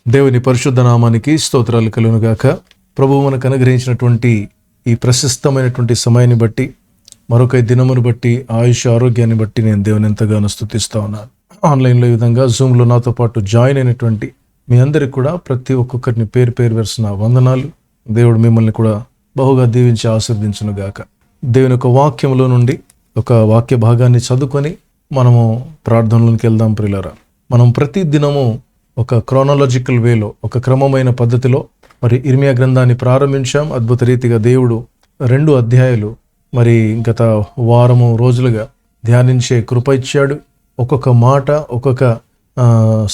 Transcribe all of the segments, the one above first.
దేవుని పరిశుద్ధ నామానికి స్తోత్రాలు కలుగునుగాక. ప్రభువు మనకు అనుగ్రహించినటువంటి ఈ ప్రశస్తమైనటువంటి సమయాన్ని బట్టి, మరొక దినమును బట్టి, ఆయుష్ ఆరోగ్యాన్ని బట్టి నేను దేవుని ఎంతగానో స్తుతిస్తా ఉన్నాను. ఆన్లైన్లో ఈ విధంగా జూమ్లో నాతో పాటు జాయిన్ అయినటువంటి మీ అందరికి కూడా ప్రతి ఒక్కొక్కరిని పేరు పేరు వరుసన వందనాలు. దేవుడు మిమ్మల్ని కూడా బహుగా దీవించి ఆశీర్వదించునుగాక. దేవుని యొక్క వాక్యంలో నుండి ఒక వాక్య భాగాన్ని చదువుకొని మనము ప్రార్థనలోకి వెళ్దాం. ప్రియులారా, మనం ప్రతి దినము ఒక క్రోనాలజికల్ వేలో, ఒక క్రమమైన పద్ధతిలో మరి ఇర్మియా గ్రంథాన్ని ప్రారంభించాం. అద్భుత రీతిగా దేవుడు 2 అధ్యాయాలు మరి గత వారము రోజులుగా ధ్యానించే కృప ఇచ్చాడు. ఒక్కొక్క మాట, ఒక్కొక్క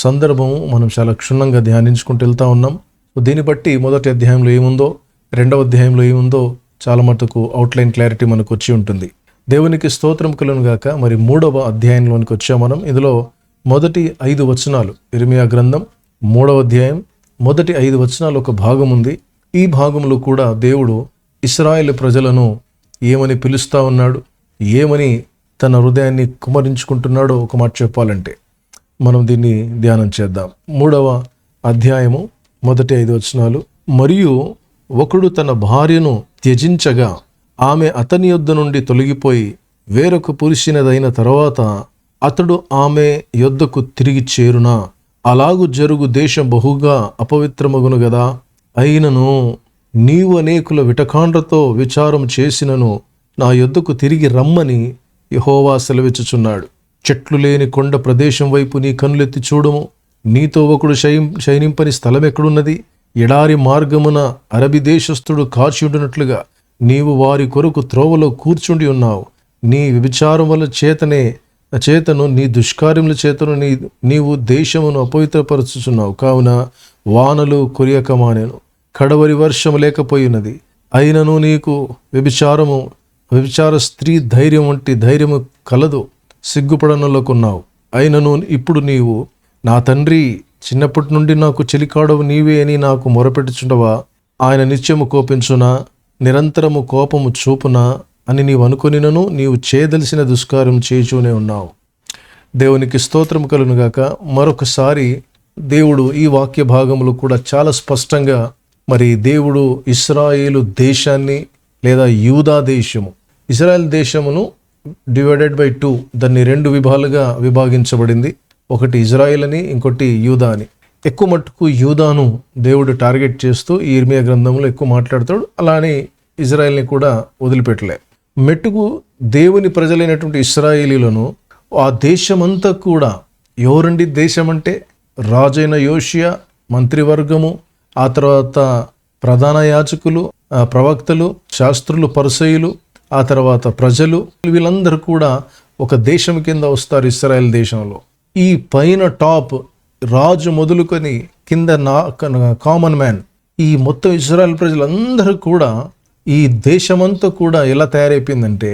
సందర్భము మనం చాలా క్షుణ్ణంగా ధ్యానించుకుంటూ వెళ్తా ఉన్నాం. దీన్ని బట్టి మొదటి అధ్యాయంలో ఏముందో, 2వ అధ్యాయంలో ఏముందో చాలా మటుకు అవుట్లైన్ క్లారిటీ మనకు వచ్చి ఉంటుంది. దేవునికి స్తోత్రం కలుగును గాక. మరి 3వ అధ్యాయంలోనికి వచ్చాం మనం. ఇందులో మొదటి 5 వచనాలు, ఇర్మియా గ్రంథం 3వ అధ్యాయం మొదటి 5 వచనాలు ఒక భాగం ఉంది. ఈ భాగంలో కూడా దేవుడు ఇశ్రాయేలు ప్రజలను ఏమని పిలుస్తా ఉన్నాడు, ఏమని తన హృదయాన్ని కుమరించుకుంటున్నాడో ఒక మాట చెప్పాలంటే మనం దీన్ని ధ్యానం చేద్దాం. 3వ అధ్యాయము మొదటి 5 వచనాలు. మరియు ఒకడు తన భార్యను త్యజించగా ఆమె అతని యొద్ద నుండి తొలగిపోయి వేరొక పురుషునిదైన తర్వాత అతడు ఆమె యొద్దకు తిరిగి చేరునా? అలాగు జరుగు దేశం బహుగా అపవిత్రమగును గదా. అయినను నీవు అనేకుల విటకాండ్రతో విచారం చేసినను నా యొద్దకు తిరిగి రమ్మని యెహోవా సెలవిచ్చుచున్నాడు. చెట్లు లేని కొండ ప్రదేశం వైపు నీ కన్నులెత్తి చూడము. నీతో ఒకడు శయనింపని స్థలం ఎక్కడున్నది? ఎడారి మార్గమున అరబి దేశస్థుడు కాచి ఉండినట్లుగా నీవు వారి కొరకు త్రోవలో కూర్చుండి ఉన్నావు. నీ వ్యభిచారముల చేతను నీ దుష్కార్యముల చేతను నీవు దేశమును అపవిత్రపరచుచున్నావు. కావున వానలు కురియక మానెను, కడవరి వర్షము లేకపోయినది. అయినను నీకు వ్యభిచార స్త్రీ ధైర్యం వంటి ధైర్యము కలదు, సిగ్గుపడనలోకున్నావు. అయినను ఇప్పుడు నీవు నా తండ్రి, చిన్నప్పటి నుండి నాకు చెలికాడవు నీవే అని నాకు మొరపెట్టుచుండవా? ఆయన నిత్యము కోపించునా, నిరంతరము కోపము చూపునా అని నీవు అనుకొనినను నీవు చేయదలిసిన దుష్కార్యం చేయుచూనే ఉన్నావు. దేవునికి స్తోత్రం కలుగునుగాక. మరొకసారి దేవుడు ఈ వాక్య భాగములు కూడా చాలా స్పష్టంగా మరి దేవుడు ఇశ్రాయేలు దేశాన్ని లేదా యూదా దేశము, ఇశ్రాయేల్ దేశమును డివైడెడ్ బై 2, దాన్ని 2 విభాలుగా విభాగించబడింది. ఒకటి ఇజ్రాయేల్ అని, ఇంకోటి యూదా అని. ఎక్కువ మట్టుకు యూదాను దేవుడు టార్గెట్ చేస్తూ ఈ ఇర్మియా గ్రంథంలో ఎక్కువ మాట్లాడతాడు. అలానే ఇజ్రాయెల్ని కూడా వదిలిపెట్టలే. మెట్టుకు దేవుని ప్రజలైనటువంటి ఇశ్రాయేలీలను ఆ దేశమంతా కూడా, ఎవరండి దేశం అంటే? రాజైన యోషియా, మంత్రివర్గము, ఆ తర్వాత ప్రధాన యాజకులు, ప్రవక్తలు, శాస్త్రులు, పరిసయ్యులు, ఆ తర్వాత ప్రజలు, వీళ్ళందరూ కూడా ఒక దేశం కింద వస్తారు ఇశ్రాయేల్ దేశంలో. ఈ పైన టాప్ రాజు మొదలుకొని కింద కామన్ మ్యాన్, ఈ మొత్తం ఇశ్రాయేల్ ప్రజలందరూ కూడా, ఈ దేశమంతా కూడా ఎలా తయారైపోయిందంటే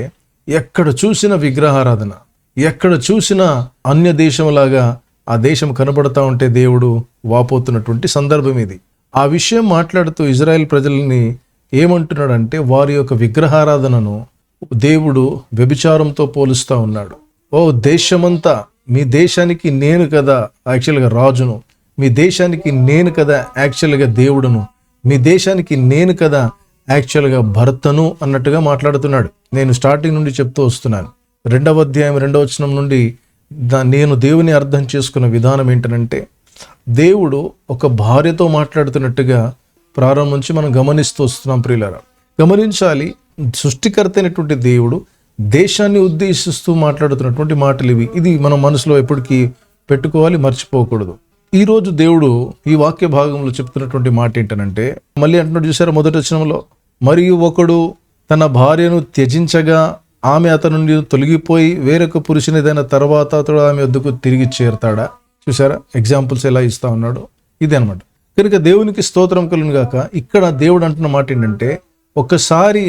ఎక్కడ చూసిన విగ్రహారాధన, ఎక్కడ చూసినా అన్య దేశంలాగా ఆ దేశం కనబడతా ఉంటే దేవుడు వాపోతున్నటువంటి సందర్భం ఇది. ఆ విషయం మాట్లాడుతూ ఇజ్రాయెల్ ప్రజల్ని ఏమంటున్నాడంటే వారి యొక్క విగ్రహారాధనను దేవుడు వ్యభిచారంతో పోలుస్తూ ఉన్నాడు. ఓ దేశమంతా, మీ దేశానికి నేను కదా యాక్చువల్గా రాజును, మీ దేశానికి నేను కదా యాక్చువల్గా దేవుడును, మీ దేశానికి నేను కదా యాక్చువల్గా భర్తను అన్నట్టుగా మాట్లాడుతున్నాడు. నేను స్టార్టింగ్ నుండి చెప్తూ వస్తున్నాను. 2వ అధ్యాయం 2వ వచనం నుండి నేను దేవుని అర్థం చేసుకున్న విధానం ఏంటంటే, దేవుడు ఒక భార్యతో మాట్లాడుతున్నట్టుగా ప్రారంభించి మనం గమనిస్తూ వస్తున్నాం. ప్రియులారా, గమనించాలి, సృష్టికర్త అయినటువంటి దేవుడు దేశాన్ని ఉద్దేశిస్తూ మాట్లాడుతున్నటువంటి మాటలు ఇవి. ఇది మనం మనసులో ఎప్పటికీ పెట్టుకోవాలి, మర్చిపోకూడదు. ఈరోజు దేవుడు ఈ వాక్య భాగంలో చెప్తున్నటువంటి మాట ఏంటనంటే, మళ్ళీ అంటున్నాడు చూసారా మొదటి వచనంలో, మరియు ఒకడు తన భార్యను త్యజించగా ఆమె అతని నుండి తొలగిపోయి వేరొక పురుషునిదైన తర్వాత అతడు ఆమె వద్దకు తిరిగి చేరుతాడా? చూసారా ఎగ్జాంపుల్స్ ఎలా ఇస్తా ఉన్నాడు. ఇదే అనమాట. కనుక దేవునికి స్తోత్రం కలుగును గాక. ఇక్కడ దేవుడు అంటున్న మాట ఏంటంటే, ఒక్కసారి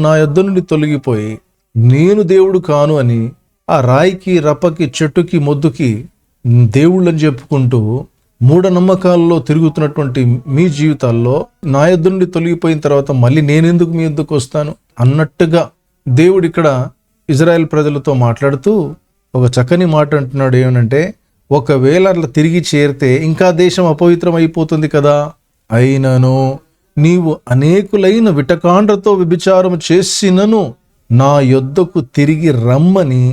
నా యొద్ద నుండి తొలగిపోయి నేను దేవుడు కాను అని ఆ రాయికి, రప్పకి, చెట్టుకి, మొద్దుకి దేవుళ్ళని చెప్పుకుంటూ మూఢనమ్మకాల్లో తిరుగుతున్నటువంటి మీ జీవితాల్లో నా యొద్ద నుండి తొలగిపోయిన తర్వాత మళ్ళీ నేనెందుకు మీ యొద్దకు వస్తాను అన్నట్టుగా దేవుడు ఇక్కడ ఇజ్రాయెల్ ప్రజలతో మాట్లాడుతూ ఒక చక్కని మాట అంటున్నాడు. ఏమనంటే, ఒకవేళ అట్లా తిరిగి చేరితే ఇంకా దేశం అపవిత్రం అయిపోతుంది కదా. అయినను నీవు అనేకులైన విటకాండ్రతో వ్యభిచారం చేసినను నా యొద్దకు తిరిగి రమ్మని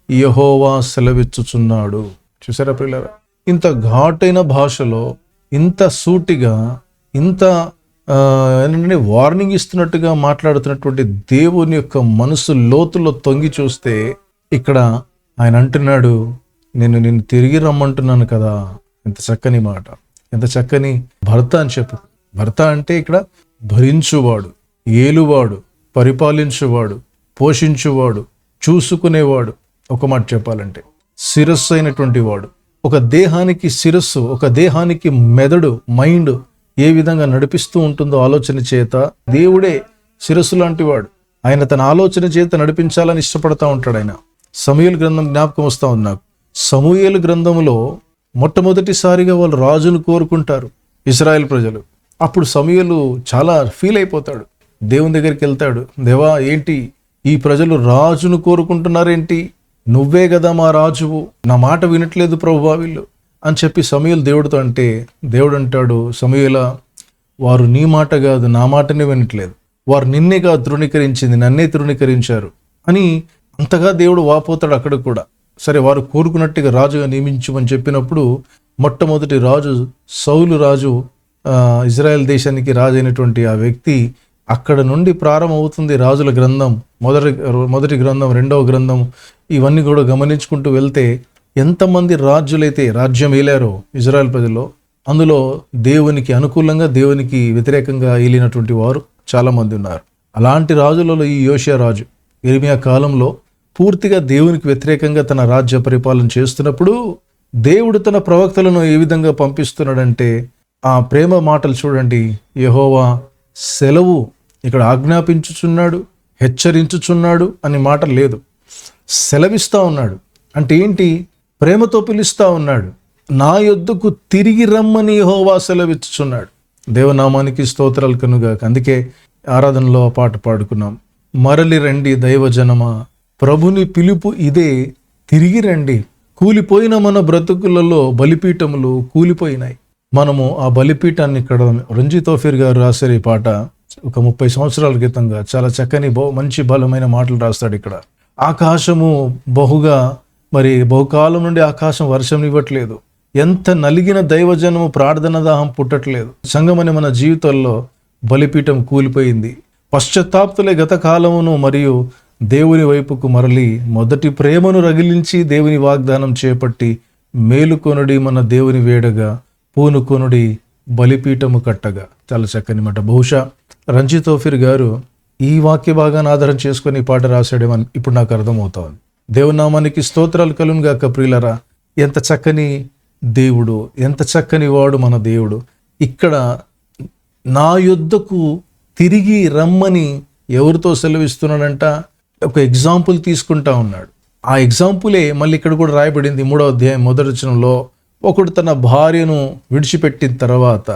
యెహోవా సెలవిచ్చుచున్నాడు. చూసారా ప్రియులారా, ఇంత ఘాటైన భాషలో, ఇంత సూటిగా, ఇంత ఏంటంటే వార్నింగ్ ఇస్తున్నట్టుగా మాట్లాడుతున్నటువంటి దేవుని యొక్క మనసు లోతులో తొంగి చూస్తే ఇక్కడ ఆయన అంటున్నాడు, నిన్ను తిరిగి రమ్మంటున్నాను కదా. ఎంత చక్కని మాట, ఎంత చక్కని భర్త అని చెప్పు. భర్త అంటే ఇక్కడ భరించువాడు, ఏలువాడు, పరిపాలించువాడు, పోషించువాడు, చూసుకునేవాడు. ఒక మాట చెప్పాలంటే శిరస్సు అయినటువంటి వాడు. ఒక దేహానికి శిరస్సు, ఒక దేహానికి మెదడు, మైండ్ ఏ విధంగా నడిపిస్తూ ఉంటుందో ఆలోచన చేత దేవుడే శిరస్సు లాంటి వాడు. ఆయన తన ఆలోచన చేత నడిపించాలని ఇష్టపడతా ఉంటాడు. ఆయన సమూయేలు గ్రంథం జ్ఞాపకం వస్తా ఉంది నాకు. సమూయేలు గ్రంథంలో మొట్టమొదటిసారిగా వాళ్ళు రాజును కోరుకుంటారు ఇశ్రాయేల్ ప్రజలు. అప్పుడు సమూయేలు చాలా ఫీల్ అయిపోతాడు, దేవుని దగ్గరికి వెళ్తాడు. దేవా, ఏంటి ఈ ప్రజలు రాజును కోరుకుంటున్నారేంటి? నువ్వే కదా మా రాజువు, నా మాట వినట్లేదు ప్రభువా వీళ్ళు అని చెప్పి సమూయేలు దేవుడితో అంటే, దేవుడు అంటాడు, సమూయేలా, వారు నీ మాట కాదు నా మాటనే వినట్లేదు, వారు నిన్నే కాదు తృణీకరించింది, నన్నే తృణీకరించారు అని అంతగా దేవుడు వాపోతాడు అక్కడ కూడా. సరే, వారు కోరుకున్నట్టుగా రాజుగా నియమించమని చెప్పినప్పుడు మొట్టమొదటి రాజు సౌలు రాజు, ఇజ్రాయెల్ దేశానికి రాజు అయినటువంటి ఆ వ్యక్తి, అక్కడ నుండి ప్రారంభమవుతుంది రాజుల గ్రంథం. మొదటి గ్రంథం, రెండవ గ్రంథం, ఇవన్నీ కూడా గమనించుకుంటూ వెళ్తే ఎంతమంది రాజులైతే రాజ్యం ఏలారో ఇజ్రాయెల్ ప్రజల్లో, అందులో దేవునికి అనుకూలంగా దేవునికి వ్యతిరేకంగా ఏలినటువంటి వారు చాలామంది ఉన్నారు. అలాంటి రాజులలో ఈ యోషియా రాజు యిర్మీయా కాలంలో పూర్తిగా దేవునికి వ్యతిరేకంగా తన రాజ్య పరిపాలన చేస్తున్నప్పుడు దేవుడు తన ప్రవక్తలను ఏ విధంగా పంపిస్తున్నాడంటే, ఆ ప్రేమ మాటలు చూడండి. యెహోవా సెలవు, ఇక్కడ ఆజ్ఞాపించుచున్నాడు, హెచ్చరించుచున్నాడు అని మాట లేదు, సెలవిస్తా ఉన్నాడు. అంటే ఏంటి? ప్రేమతో పిలుస్తా ఉన్నాడు. నా యొద్దకు తిరిగి రమ్మని యెహోవా సెలవిచ్చుచున్నాడు. దేవనామానికి స్తోత్రాలు కనుగాక. అందుకే ఆరాధనలో ఆ పాట పాడుకున్నాం, మరలి రండి దైవజనమా, ప్రభుని పిలుపు ఇదే, తిరిగి రండి. కూలిపోయిన మన బ్రతుకులలో బలిపీఠములు కూలిపోయినాయి. మనము ఆ బలిపీఠాన్ని ఇక్కడ రంజిత్ తోఫీర్ గారు రాశారు ఈ పాట ఒక 30 సంవత్సరాల క్రితంగా. చాలా చక్కని మంచి బలమైన మాటలు రాస్తాడు ఇక్కడ. ఆకాశము బహుకాలం నుండి ఆకాశం వర్షం ఇవ్వట్లేదు. ఎంత నలిగిన దైవజనము ప్రార్థన దాహం పుట్టట్లేదు. సంఘమని మన జీవితాల్లో బలిపీఠం కూలిపోయింది. పశ్చాత్తాప్తులే గత కాలమును మరియు దేవుని వైపుకు మరలి మొదటి ప్రేమను రగిలించి దేవుని వాగ్దానం చేపట్టి మేలుకొనుడి మన దేవుని వేడగా పూనుకొనుడి బలిపీఠము కట్టగా. చాలా చక్కని మాట. బహుశా రంజిత్ తోఫీర్ గారు ఈ వాక్య భాగాన్ని ఆధారం చేసుకొని ఈ పాట రాశాడేమని ఇప్పుడు నాకు అర్థమవుతా ఉంది. దేవునామానికి స్తోత్రాలు కలుగును గాక. ప్రియులరా, ఎంత చక్కని దేవుడు, ఎంత చక్కని వాడు మన దేవుడు. ఇక్కడ నా యొద్దకు తిరిగి రమ్మని ఎవరితో సెలవిస్తున్నాడంట? ఒక ఎగ్జాంపుల్ తీసుకుంటా ఉన్నాడు. ఆ ఎగ్జాంపులే మళ్ళీ ఇక్కడ కూడా రాయబడింది 3వ అధ్యాయం 1వ వచనంలో. ఒకడు తన భార్యను విడిచిపెట్టిన తర్వాత,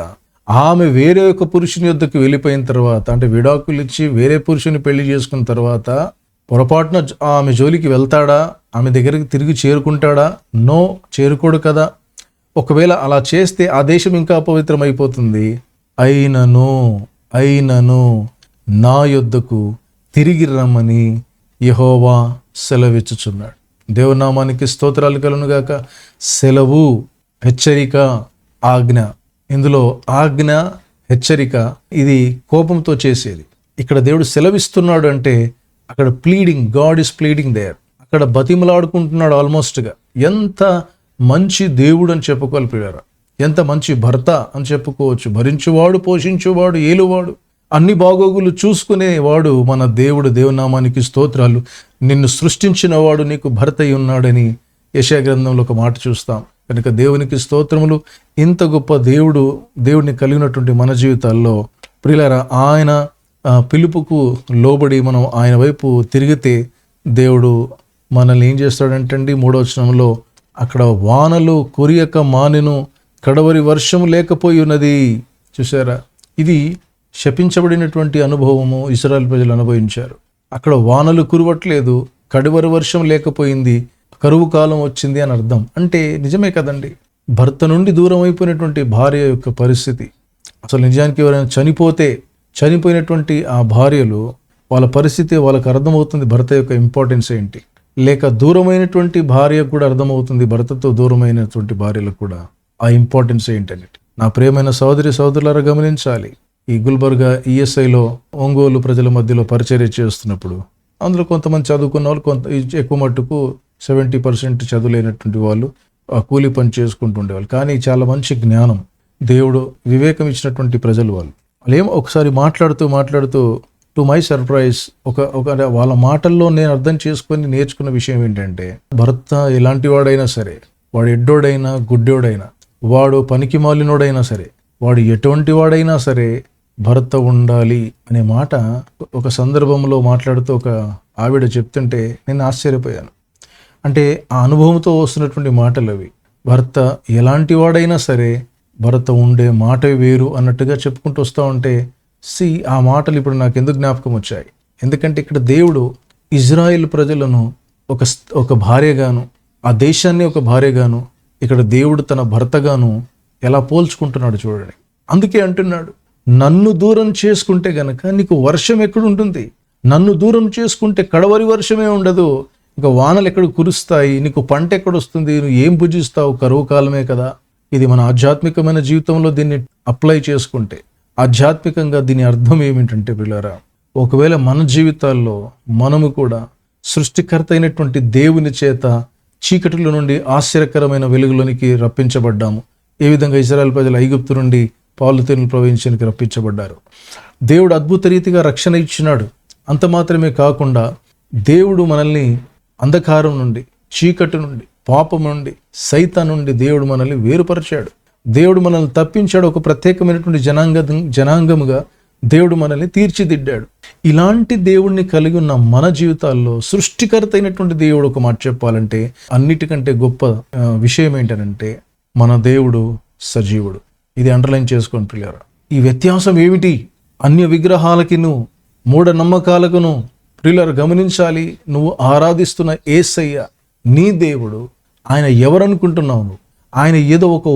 ఆమె వేరే ఒక పురుషుని యొద్దకు వెళ్ళిపోయిన తర్వాత, అంటే విడాకులు ఇచ్చి వేరే పురుషుని పెళ్లి చేసుకున్న తర్వాత పొరపాటున ఆమె జోలికి వెళ్తాడా? ఆమె దగ్గరికి తిరిగి చేరుకుంటాడా? నో, చేరుకోడు కదా. ఒకవేళ అలా చేస్తే ఆ దేశం ఇంకా అపవిత్రం అయిపోతుంది. అయినను నా యొద్దకు తిరిగి రమ్మని యెహోవా సెలవిచ్చుచున్నాడు. దేవునామానికి స్తోత్రాలు కలుగును గాక. సెలవు, హెచ్చరిక, ఆజ్ఞ. ఇందులో ఆజ్ఞ, హెచ్చరిక ఇది కోపంతో చేసేది. ఇక్కడ దేవుడు సెలవిస్తున్నాడు అంటే అక్కడ pleading, God is pleading there. అక్కడ బతిమలాడుకుంటున్నాడు ఆల్మోస్ట్గా. ఎంత మంచి దేవుడు అని చెప్పుకోవాలి ప్రియులారా, ఎంత మంచి భర్త అని చెప్పుకోవచ్చు. భరించువాడు, పోషించువాడు, ఏలువాడు, అన్ని బాగోగులు చూసుకునేవాడు మన దేవుడు. దేవునామానికి స్తోత్రాలు. నిన్ను సృష్టించిన వాడు నీకు భర్త అయి ఉన్నాడని యెషయా గ్రంథంలో ఒక మాట చూస్తాం. కనుక దేవునికి స్తోత్రములు. ఇంత గొప్ప దేవుడిని కలిగినటువంటి మన జీవితాల్లో ప్రియులారా, ఆయన పిలుపుకు లోబడి మనం ఆయన వైపు తిరిగితే దేవుడు మనల్ని ఏం చేస్తాడంటండి? 3వ వచనంలో అక్కడ వానలు కురియక మానెను, కడవరి వర్షం లేకపోయి ఉన్నది. చూసారా, ఇది శపించబడినటువంటి అనుభవము ఇశ్రాయేలు ప్రజలు అనుభవించారు. అక్కడ వానలు కురవట్లేదు, కడవరి వర్షం లేకపోయింది. కరువు కాలం వచ్చింది అని అర్థం. అంటే నిజమే కదండి. భర్త నుండి దూరం అయిపోయినటువంటి భార్య యొక్క పరిస్థితి, అసలు నిజానికి ఎవరైనా చనిపోయినటువంటి ఆ భార్యలు వాళ్ళ పరిస్థితి వాళ్ళకి అర్థమవుతుంది, భర్త యొక్క ఇంపార్టెన్స్ ఏంటి. లేక దూరమైనటువంటి భార్యకు కూడా అర్థమవుతుంది, భర్తతో దూరమైనటువంటి భార్యలకు కూడా ఆ ఇంపార్టెన్స్ ఏంటని. నా ప్రియమైన సోదరులారా గమనించాలి. ఈ గుల్బర్గా ఈఎస్ఐలో ఒంగోలు ప్రజల మధ్యలో పరిచర్య చేస్తున్నప్పుడు అందులో కొంతమంది చదువుకున్న వాళ్ళు, కొంత ఎక్కువ మట్టుకు 70% చదువులేనటువంటి వాళ్ళు ఆ కూలి పని చేసుకుంటుండేవాళ్ళు. కానీ చాలా మంచి జ్ఞానం, దేవుడు వివేకం ఇచ్చినటువంటి ప్రజలు వాళ్ళు. వాళ్ళేమో ఒకసారి మాట్లాడుతూ టు మై సర్ప్రైజ్ ఒక వాళ్ళ మాటల్లో నేను అర్థం చేసుకొని నేర్చుకున్న విషయం ఏంటంటే, భర్త ఎలాంటి వాడైనా సరే, వాడు ఎడ్డోడైనా గుడ్డోడైనా, వాడు పనికి మాలినోడైనా సరే, వాడు ఎటువంటి వాడైనా సరే భర్త ఉండాలి అనే మాట ఒక సందర్భంలో మాట్లాడుతూ ఒక ఆవిడ చెప్తుంటే నేను ఆశ్చర్యపోయాను. అంటే ఆ అనుభవంతో వస్తున్నటువంటి మాటలు అవి. భర్త ఎలాంటి వాడైనా సరే భర్త ఉండే మాట వేరు అన్నట్టుగా చెప్పుకుంటూ వస్తూ ఉంటే ఆ మాటలు ఇప్పుడు నాకు ఎందుకు జ్ఞాపకం వచ్చాయి. ఎందుకంటే ఇక్కడ దేవుడు ఇజ్రాయిల్ ప్రజలను ఒక భార్యగాను, ఆ దేశాన్ని ఒక భార్యగాను, ఇక్కడ దేవుడు తన భర్తగాను ఎలా పోల్చుకుంటున్నాడు చూడండి. అందుకే అంటున్నాడు, నన్ను దూరం చేసుకుంటే గనక నీకు వర్షం ఎక్కడుంటుంది, నన్ను దూరం చేసుకుంటే కడవరి వర్షమే ఉండదు, ఇంకా వానలు ఎక్కడ కురుస్తాయి, నీకు పంట ఎక్కడొస్తుంది, నువ్వు ఏం భుజిస్తావు, కరువు కాలమే కదా. ఇది మన ఆధ్యాత్మికమైన జీవితంలో దీన్ని అప్లై చేసుకుంటే, ఆధ్యాత్మికంగా దీని అర్థం ఏమిటంటే పిల్లరా, ఒకవేళ మన జీవితాల్లో మనము కూడా సృష్టికర్త అయినటువంటి దేవుని చేత చీకటిలో నుండి ఆశ్చర్యకరమైన వెలుగులోనికి రప్పించబడ్డాము. ఏ విధంగా ఇశ్రాయేలు ప్రజలు ఐగుప్తు నుండి పాలు తేనెలు ప్రవహించడానికి రప్పించబడ్డారు. దేవుడు అద్భుత రీతిగా రక్షణ ఇచ్చినాడు. అంత మాత్రమే కాకుండా దేవుడు మనల్ని అంధకారం నుండి, చీకటి నుండి, పాపం నుండి, సైతాన్ నుండి దేవుడు మనల్ని వేరుపరిచాడు. దేవుడు మనల్ని తప్పించాడు. ఒక ప్రత్యేకమైనటువంటి జనాంగముగా దేవుడు మనల్ని తీర్చిదిద్దాడు. ఇలాంటి దేవుడిని కలిగి ఉన్న మన జీవితాల్లో సృష్టికర్త అయినటువంటి దేవుడు, ఒక మాట చెప్పాలంటే అన్నిటికంటే గొప్ప విషయం ఏంటంటే మన దేవుడు సజీవుడు. ఇది అండర్లైన్ చేసుకోండి పిల్లరా. ఈ వ్యత్యాసం ఏమిటి? అన్య విగ్రహాలకిను మూఢనమ్మకాలకును ప్రియులారా గమనించాలి. నువ్వు ఆరాధిస్తున్న యేసయ్య నీ దేవుడు. ఆయన ఎవరనుకుంటున్నావు నువ్వు? ఆయన ఏదో ఒక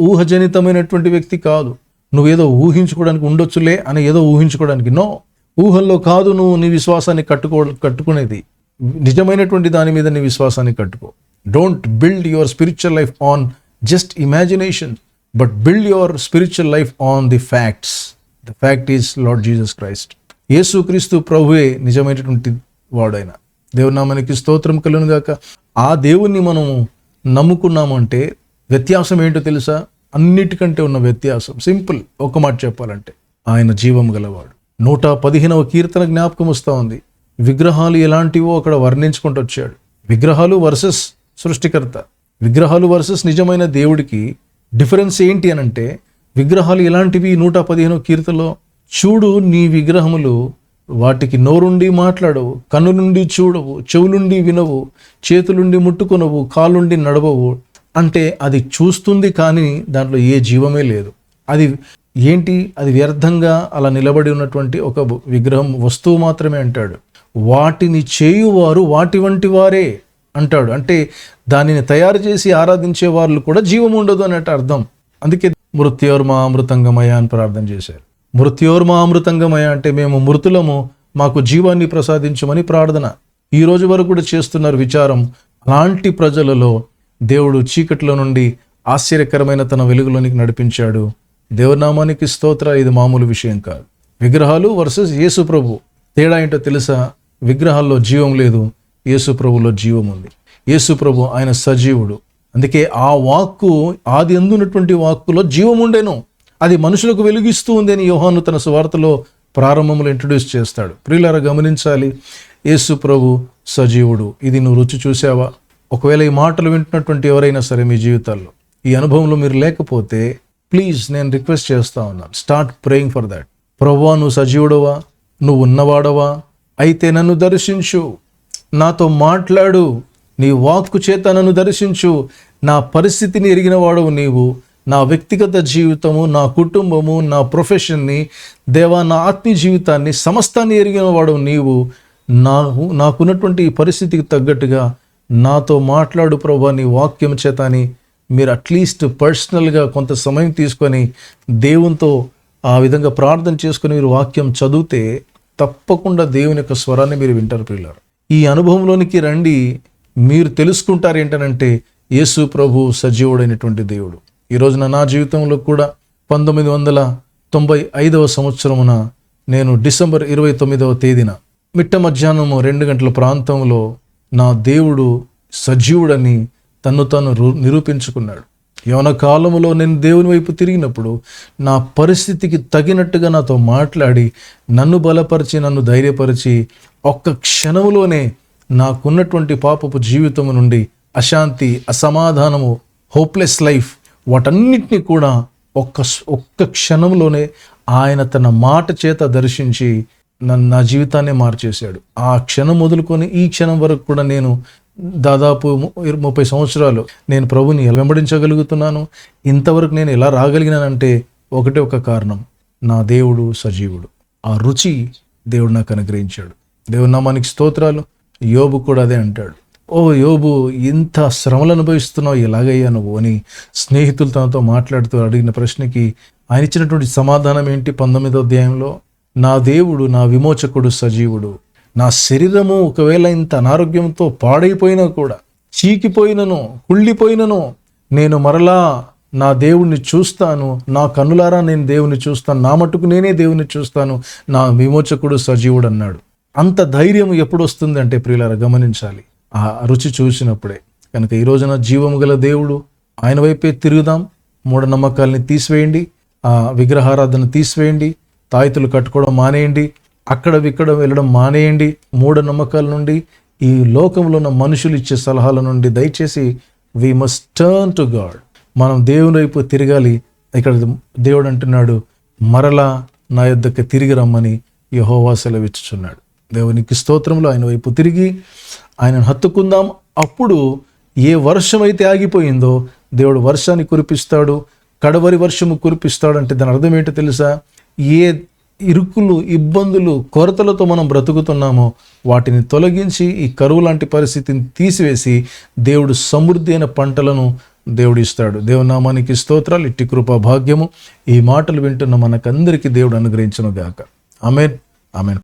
ఊహజనితమైనటువంటి వ్యక్తి కాదు. నువ్వేదో ఊహించుకోవడానికి ఉండొచ్చులే అని ఏదో ఊహించుకోవడానికి నో, ఊహల్లో కాదు నువ్వు నీ విశ్వాసాన్ని కట్టుకునేది. నిజమైనటువంటి దాని మీద నీ విశ్వాసాన్ని కట్టుకో. Don't build your spiritual life on just imagination, but build your spiritual life on the facts. The fact is lord Jesus Christ. యేసుక్రీస్తు ప్రభువే నిజమైనటువంటి వాడైన. దేవుని నామానికి స్తోత్రం కలుగును గాక. ఆ దేవుణ్ణి మనము నమ్ముకున్నామంటే వ్యత్యాసం ఏంటో తెలుసా? అన్నిటికంటే ఉన్న వ్యత్యాసం సింపుల్. ఒక మాట చెప్పాలంటే ఆయన జీవం గలవాడు. 115వ కీర్తన జ్ఞాపకం వస్తూ ఉంది. విగ్రహాలు ఎలాంటివో అక్కడ వర్ణించుకుంటూ వచ్చాడు. విగ్రహాలు వర్సెస్ సృష్టికర్త, విగ్రహాలు వర్సెస్ నిజమైన దేవుడికి డిఫరెన్స్ ఏంటి అని అంటే, విగ్రహాలు ఎలాంటివి 115వ కీర్తనలో చూడు, నీ విగ్రహములు వాటికి నోరుండి మాట్లాడవు, కన్ను నుండి చూడవు, చెవులుండి వినవు, చేతులుండి ముట్టుకొనవు, కాలుండి నడవవు. అంటే అది చూస్తుంది కానీ దాంట్లో ఏ జీవమే లేదు. అది ఏంటి? అది వ్యర్థంగా అలా నిలబడి ఉన్నటువంటి ఒక విగ్రహం, వస్తువు మాత్రమే అంటాడు. వాటిని చేయువారు వాటి వంటి వారే అంటాడు. అంటే దానిని తయారు చేసి ఆరాధించే వాళ్ళు కూడా జీవం ఉండదు అన్నట్టు అర్థం. అందుకే మృత్యోర్మా అమృతంగమయ అని ప్రార్థన చేశారు. మృత్యోర్మా అమృతంగమయ అంటే మేము మృతులము, మాకు జీవాన్ని ప్రసాదించమని ప్రార్థన ఈ రోజు వరకు కూడా చేస్తున్నారు విచారం. అలాంటి ప్రజలలో దేవుడు చీకటిలో నుండి ఆశ్చర్యకరమైన తన వెలుగులోనికి నడిపించాడు. దేవునామానికి స్తోత్ర. ఇది మామూలు విషయం కాదు. విగ్రహాలు వర్సెస్ యేసు ప్రభు. తేడా ఏంటో తెలుసా? విగ్రహాల్లో జీవం లేదు, యేసు ప్రభులో జీవం ఉంది. యేసు ప్రభు ఆయన సజీవుడు. అందుకే ఆ వాక్కు, ఆది అందున్నటువంటి వాక్కులో జీవం ఉండేను, అది మనుషులకు వెలుగిస్తూ ఉంది అని యోహాను తన సువార్తలో ప్రారంభంలో ఇంట్రడ్యూస్ చేస్తాడు. ప్రియులారా గమనించాలి, యేసు ప్రభు సజీవుడు. ఇది నువ్వు రుచి చూసావా? ఒకవేళ ఈ మాటలు వింటున్నటువంటి ఎవరైనా సరే మీ జీవితాల్లో ఈ అనుభవంలో మీరు లేకపోతే ప్లీజ్ నేను రిక్వెస్ట్ చేస్తా ఉన్నాను, స్టార్ట్ ప్రేయింగ్ ఫర్ దాట్. ప్రభువా, నువ్వు సజీవుడవా, నువ్వు ఉన్నవాడవా? అయితే నన్ను దర్శించు, నాతో మాట్లాడు, నీ వాక్కు చేత నన్ను దర్శించు. నా పరిస్థితిని ఎరిగిన వాడవు నీవు, నా వ్యక్తిగత జీవితము, నా కుటుంబము, నా ప్రొఫెషన్ని, దేవా నా ఆత్మీయ జీవితాన్ని, సమస్తాన్ని ఎరిగిన వాడవు నీవు. నాకున్నటువంటి ఈ పరిస్థితికి తగ్గట్టుగా నాతో మాట్లాడు ప్రభా నీ వాక్యం చేత అని మీరు అట్లీస్ట్ పర్సనల్గా కొంత సమయం తీసుకొని దేవునితో ఆ విధంగా ప్రార్థన చేసుకొని మీరు వాక్యం చదివితే తప్పకుండా దేవుని యొక్క స్వరాన్ని మీరు వింటారు ప్రియులారా. ఈ అనుభవంలోనికి రండి, మీరు తెలుసుకుంటారు ఏంటనంటే యేసు ప్రభు సజీవుడైనటువంటి దేవుడు. ఈ రోజున నా జీవితంలో కూడా 1995 సంవత్సరమున నేను డిసెంబర్ 29వ తేదీన మిట్ట మధ్యాహ్నము 2 గంటల ప్రాంతంలో నా దేవుడు సజీవుడని తను నిరూపించుకున్నాడు. యవన కాలములో నేను దేవుని వైపు తిరిగినప్పుడు నా పరిస్థితికి తగినట్టుగా నాతో మాట్లాడి నన్ను బలపరిచి నన్ను ధైర్యపరిచి ఒక్క క్షణంలోనే నాకున్నటువంటి పాపపు జీవితం నుండి అశాంతి, అసమాధానము, హోప్లెస్ లైఫ్ వాటన్నిటినీ కూడా ఒక్క క్షణంలోనే ఆయన తన మాట చేత దర్శించి నా జీవితాన్ని మార్చేశాడు. ఆ క్షణం మొదలుకొని ఈ క్షణం వరకు కూడా నేను దాదాపు 30 సంవత్సరాలు నేను ప్రభుని వెంబడించగలుగుతున్నాను. ఇంతవరకు నేను ఎలా రాగలిగినానంటే ఒకటే ఒక కారణం, నా దేవుడు సజీవుడు. ఆ రుచి దేవుడు నాకు అనుగ్రహించాడు. దేవుని నామానికి స్తోత్రాలు. యోబు కూడా అదే అంటాడు, ఓ యోబు ఇంత శ్రమలు అనుభవిస్తున్నావు ఎలాగయ్యా నువ్వు అని స్నేహితులు తనతో మాట్లాడుతూ అడిగిన ప్రశ్నకి ఆయన ఇచ్చినటువంటి సమాధానం ఏంటి? 19వ అధ్యాయంలో, నా దేవుడు నా విమోచకుడు సజీవుడు. నా శరీరము ఒకవేళ ఇంత అనారోగ్యంతో పాడైపోయినా కూడా, చీకిపోయినను కుళ్ళిపోయినను, నేను మరలా నా దేవుణ్ణి చూస్తాను, నా కన్నులారా నేను దేవుని చూస్తాను, నా మట్టుకు నేనే దేవుని చూస్తాను, నా విమోచకుడు సజీవుడు అన్నాడు. అంత ధైర్యం ఎప్పుడు వస్తుంది అంటే ప్రియులారా గమనించాలి, ఆ రుచి చూసినప్పుడే. కనుక ఈ రోజున జీవము గల దేవుడు ఆయన వైపే తిరుగుదాం. మూఢనమ్మకాలని తీసివేయండి, ఆ విగ్రహారాధన తీసివేయండి, తాయితులు కట్టుకోవడం మానేయండి, అక్కడ ఇక్కడ వెళ్ళడం మానేయండి. మూఢనమ్మకాల నుండి, ఈ లోకంలో ఉన్న మనుషులు ఇచ్చే సలహాల నుండి దయచేసి we must turn to God. మనం దేవుని వైపు తిరగాలి. ఇక్కడ దేవుడు అంటున్నాడు, మరలా నా యొద్దకు తిరిగి రమ్మని యెహోవా సెలవిచ్చుచున్నాడు. దేవునికి స్తోత్రంలో ఆయన వైపు తిరిగి ఆయనను హత్తుకుందాం. అప్పుడు ఏ వర్షం అయితే ఆగిపోయిందో దేవుడు వర్షాన్ని కురిపిస్తాడు, కడవరి వర్షము కురిపిస్తాడు. అంటే దాని అర్థం ఏంటో తెలుసా? ఏ ఇరుకులు, ఇబ్బందులు, కొరతలతో మనం బ్రతుకుతున్నామో వాటిని తొలగించి ఈ కరువు లాంటి పరిస్థితిని తీసివేసి దేవుడు సమృద్ధి అయిన పంటలను దేవుడు ఇస్తాడు. దేవుని నామానికి స్తోత్రాలు. ఇట్టి కృపా భాగ్యము ఈ మాటలు వింటున్న మనకందరికీ దేవుడు అనుగ్రహించును గాక. ఆమేన్, ఆమేన్.